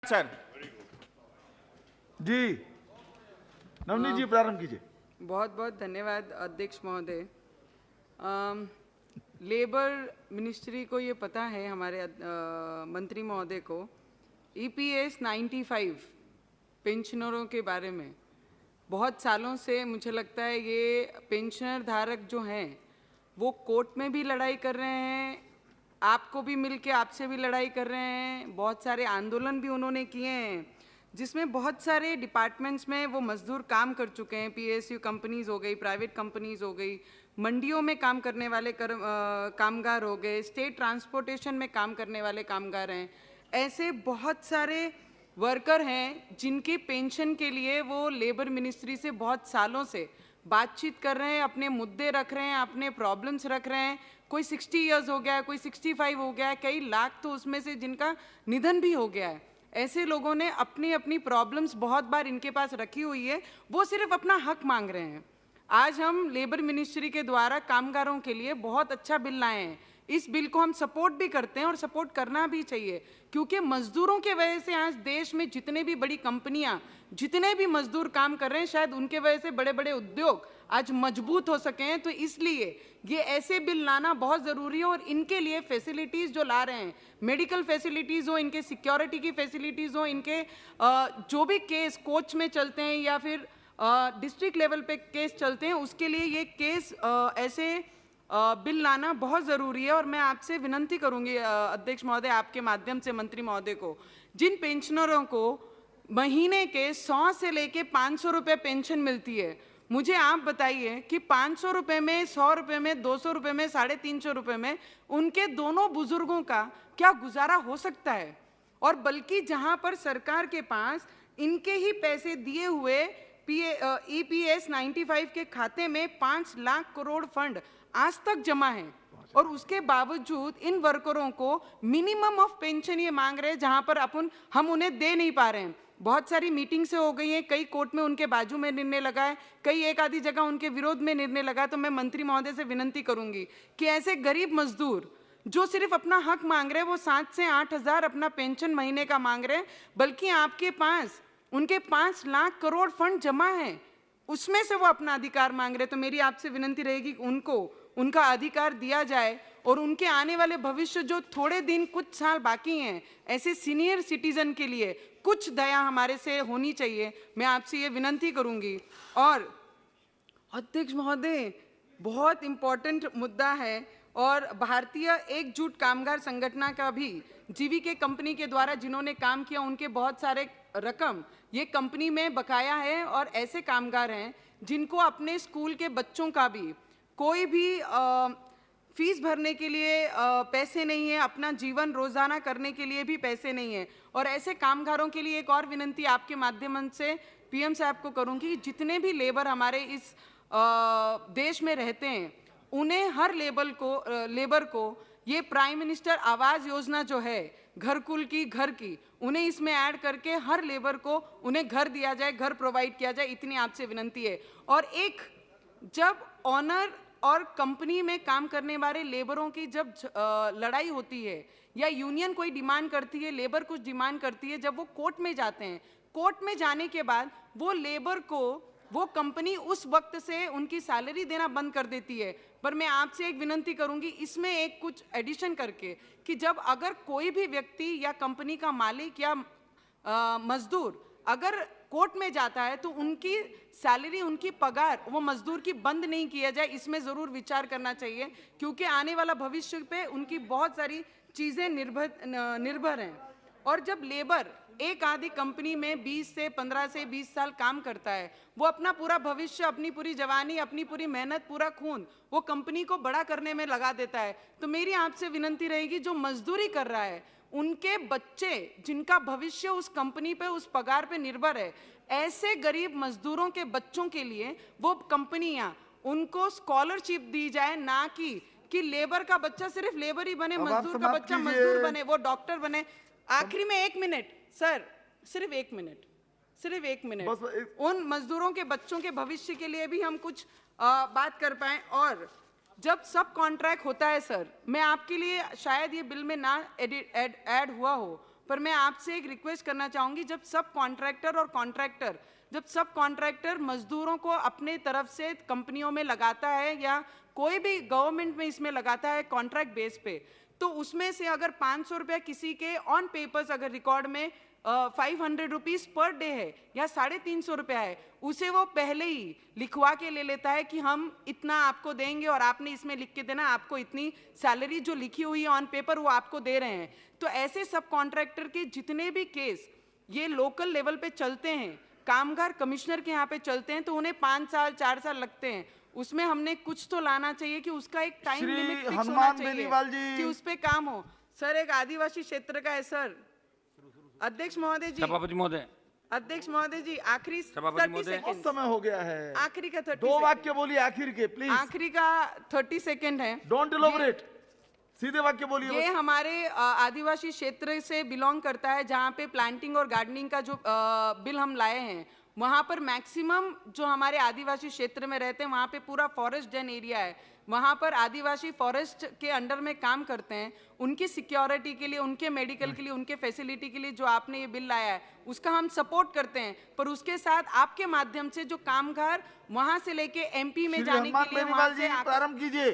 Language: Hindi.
सर जी नवनीत जी प्रारंभ कीजिए। बहुत बहुत धन्यवाद अध्यक्ष महोदय। लेबर मिनिस्ट्री को ये पता है, हमारे मंत्री महोदय को EPS 95 पेंशनरों के बारे में बहुत सालों से मुझे लगता है ये पेंशनर धारक जो हैं वो कोर्ट में भी लड़ाई कर रहे हैं, आपको भी मिलके आपसे भी लड़ाई कर रहे हैं, बहुत सारे आंदोलन भी उन्होंने किए हैं जिसमें बहुत सारे डिपार्टमेंट्स में वो मजदूर काम कर चुके हैं। PSU कंपनीज़ हो गई, प्राइवेट कंपनीज़ हो गई, मंडियों में काम करने वाले कामगार हो गए, स्टेट ट्रांसपोर्टेशन में काम करने वाले कामगार हैं। ऐसे बहुत सारे वर्कर हैं जिनकी पेंशन के लिए वो लेबर मिनिस्ट्री से बहुत सालों से बातचीत कर रहे हैं, अपने मुद्दे रख रहे हैं, अपने प्रॉब्लम्स रख रहे हैं। कोई 60 इयर्स हो गया है, कोई 65 हो गया है, कई लाख तो उसमें से जिनका निधन भी हो गया है। ऐसे लोगों ने अपनी अपनी प्रॉब्लम्स बहुत बार इनके पास रखी हुई है, वो सिर्फ अपना हक मांग रहे हैं। आज हम लेबर मिनिस्ट्री के द्वारा कामगारों के लिए बहुत अच्छा बिल लाए हैं। इस बिल को हम सपोर्ट भी करते हैं और सपोर्ट करना भी चाहिए, क्योंकि मजदूरों के वजह से आज देश में जितने भी बड़ी कंपनियां, जितने भी मजदूर काम कर रहे हैं, शायद उनके वजह से बड़े बड़े उद्योग आज मजबूत हो सके हैं। तो इसलिए ये ऐसे बिल लाना बहुत ज़रूरी है और इनके लिए फैसिलिटीज़ जो ला रहे हैं, मेडिकल फैसिलिटीज़ हो, इनके सिक्योरिटी की फैसिलिटीज़ हो, इनके जो भी केस कोर्ट में चलते हैं या फिर डिस्ट्रिक्ट लेवल पे केस चलते हैं, उसके लिए ये केस ऐसे बिल लाना बहुत ज़रूरी है। और मैं आपसे विनंती करूंगी अध्यक्ष महोदय, आपके माध्यम से मंत्री महोदय को, जिन पेंशनरों को महीने के 100 से लेके 500 रुपये पेंशन मिलती है, मुझे आप बताइए कि 500 रुपये में, 100 रुपये में, 200 रुपये में, 350 रुपये में उनके दोनों बुजुर्गों का क्या गुजारा हो सकता है? और बल्कि जहां पर सरकार के पास इनके ही पैसे दिए हुए EPS 95 के खाते में 5 लाख करोड़ फंड आज तक जमा है, और उसके बावजूद इन वर्करों को मिनिमम ऑफ पेंशन ये मांग रहे हैं, जहां पर हम उन्हें दे नहीं पा रहे हैं। बहुत सारी मीटिंग से हो गई हैं, कई कोर्ट में उनके बाजू में निर्णय लगा है, कई एक आधी जगह उनके विरोध में निर्णय लगा है। तो मैं मंत्री महोदय से विनंती करूंगी कि ऐसे गरीब मजदूर जो सिर्फ अपना हक मांग रहे हैं, वो 7 से 8 हज़ार अपना पेंशन महीने का मांग रहे हैं, बल्कि आपके पास उनके 5 लाख करोड़ फंड जमा है, उसमें से वो अपना अधिकार मांग रहे हैं। तो मेरी आपसे विनंती रहेगी कि उनको उनका अधिकार दिया जाए और उनके आने वाले भविष्य, जो थोड़े दिन कुछ साल बाकी हैं, ऐसे सीनियर सिटीजन के लिए कुछ दया हमारे से होनी चाहिए। मैं आपसे ये विनंती करूंगी। और अध्यक्ष महोदय, बहुत इम्पोर्टेंट मुद्दा है, और भारतीय एकजुट कामगार संगठन का भी GVK कंपनी के द्वारा जिन्होंने काम किया, उनके बहुत सारे रकम ये कंपनी में बकाया है। और ऐसे कामगार हैं जिनको अपने स्कूल के बच्चों का भी कोई भी फीस भरने के लिए पैसे नहीं है, अपना जीवन रोजाना करने के लिए भी पैसे नहीं है। और ऐसे कामगारों के लिए एक और विनंती आपके माध्यम से PM साहब को करूंगी, जितने भी लेबर हमारे इस देश में रहते हैं, उन्हें हर लेबर को ये प्राइम मिनिस्टर आवास योजना जो है, घरकुल की, घर की, उन्हें इसमें ऐड करके हर लेबर को उन्हें घर दिया जाए, घर प्रोवाइड किया जाए, इतनी आपसे विनंती है। और एक, जब ऑनर और कंपनी में काम करने वाले लेबरों की जब लड़ाई होती है या यूनियन कोई डिमांड करती है, लेबर कुछ डिमांड करती है, जब वो कोर्ट में जाते हैं, कोर्ट में जाने के बाद वो लेबर को वो कंपनी उस वक्त से उनकी सैलरी देना बंद कर देती है। पर मैं आपसे एक विनंती करूंगी, इसमें एक कुछ एडिशन करके, कि जब अगर कोई भी व्यक्ति या कंपनी का मालिक या मजदूर अगर कोर्ट में जाता है, तो उनकी सैलरी, उनकी पगार वो मजदूर की बंद नहीं किया जाए, इसमें ज़रूर विचार करना चाहिए, क्योंकि आने वाला भविष्य पे उनकी बहुत सारी चीज़ें निर्भर हैं। और जब लेबर एक आधी कंपनी में 15 से 20 साल काम करता है, वो अपना पूरा भविष्य, अपनी पूरी जवानी, अपनी पूरी मेहनत, पूरा खून वो कंपनी को बड़ा करने में लगा देता है। तो मेरी आपसे विनंती रहेगी, जो मजदूरी कर रहा है, उनके बच्चे जिनका भविष्य उस कंपनी पे, उस पगार पे निर्भर है, ऐसे गरीब मजदूरों के बच्चों के लिए वो कंपनियां उनको स्कॉलरशिप दी जाए, ना कि लेबर का बच्चा सिर्फ लेबर ही बने, मजदूर का बच्चा मजदूर बने, वो डॉक्टर बने। आखिरी में 1 मिनट सर, सिर्फ 1 मिनट, उन मजदूरों के बच्चों के भविष्य के लिए भी हम कुछ बात कर पाएं। और जब सब कॉन्ट्रैक्ट होता है सर, मैं आपके लिए, शायद ये बिल में ना ऐड हुआ हो, पर मैं आपसे एक रिक्वेस्ट करना चाहूंगी, जब सब कॉन्ट्रैक्टर मजदूरों को अपने तरफ से कंपनियों में लगाता है या कोई भी गवर्नमेंट में इसमें लगाता है कॉन्ट्रैक्ट बेस पे, तो उसमें से अगर 500 रुपया किसी के ऑन पेपर्स अगर रिकॉर्ड में 500 रुपीज पर डे है या 350 रुपया है, उसे वो पहले ही लिखवा के ले लेता है कि हम इतना आपको देंगे और आपने इसमें लिख के देना, आपको इतनी सैलरी जो लिखी हुई है ऑन पेपर वो आपको दे रहे हैं। तो ऐसे सब कॉन्ट्रैक्टर के जितने भी केस ये लोकल लेवल पे चलते हैं, कामगार कमिश्नर के यहाँ पे चलते हैं, तो उन्हें 5 साल 4 साल लगते हैं। उसमें हमने कुछ तो लाना चाहिए कि उसका एक टाइम श्री लिमिट फिक्स होना हनुमान चाहिए बेनीवाल जी। कि उस पे काम हो। सर एक आदिवासी क्षेत्र का है सर। अध्यक्ष महोदय जी, सभापति महोदय, अध्यक्ष महोदय जी, आखिरी सभापति 30 महोदय। बहुत सेकंड, समय हो गया है, आखिरी का 30 2 सेकंड। वाक्य बोलिए आखिर के प्लीज, आखिरी का 30 सेकंड है। डोंट इलोबरेट, सीधे वाक्य बोलिए ये बस। हमारे आदिवासी क्षेत्र से बिलोंग करता है, जहाँ पे प्लांटिंग और गार्डनिंग का जो बिल हम लाए हैं, वहाँ पर मैक्सिमम जो हमारे आदिवासी क्षेत्र में रहते हैं वहाँ पे पूरा फॉरेस्ट डेन एरिया है, वहाँ पर आदिवासी फॉरेस्ट के अंडर में काम करते हैं। उनकी सिक्योरिटी के लिए, उनके मेडिकल के लिए, उनके फैसिलिटी के लिए जो आपने ये बिल लाया है उसका हम सपोर्ट करते हैं, पर उसके साथ आपके माध्यम से जो कामगार वहाँ से लेके MP में श्री जाने हनुमान के लिए बेनीवाल वहाँ जी से प्रारंभ कीजिए।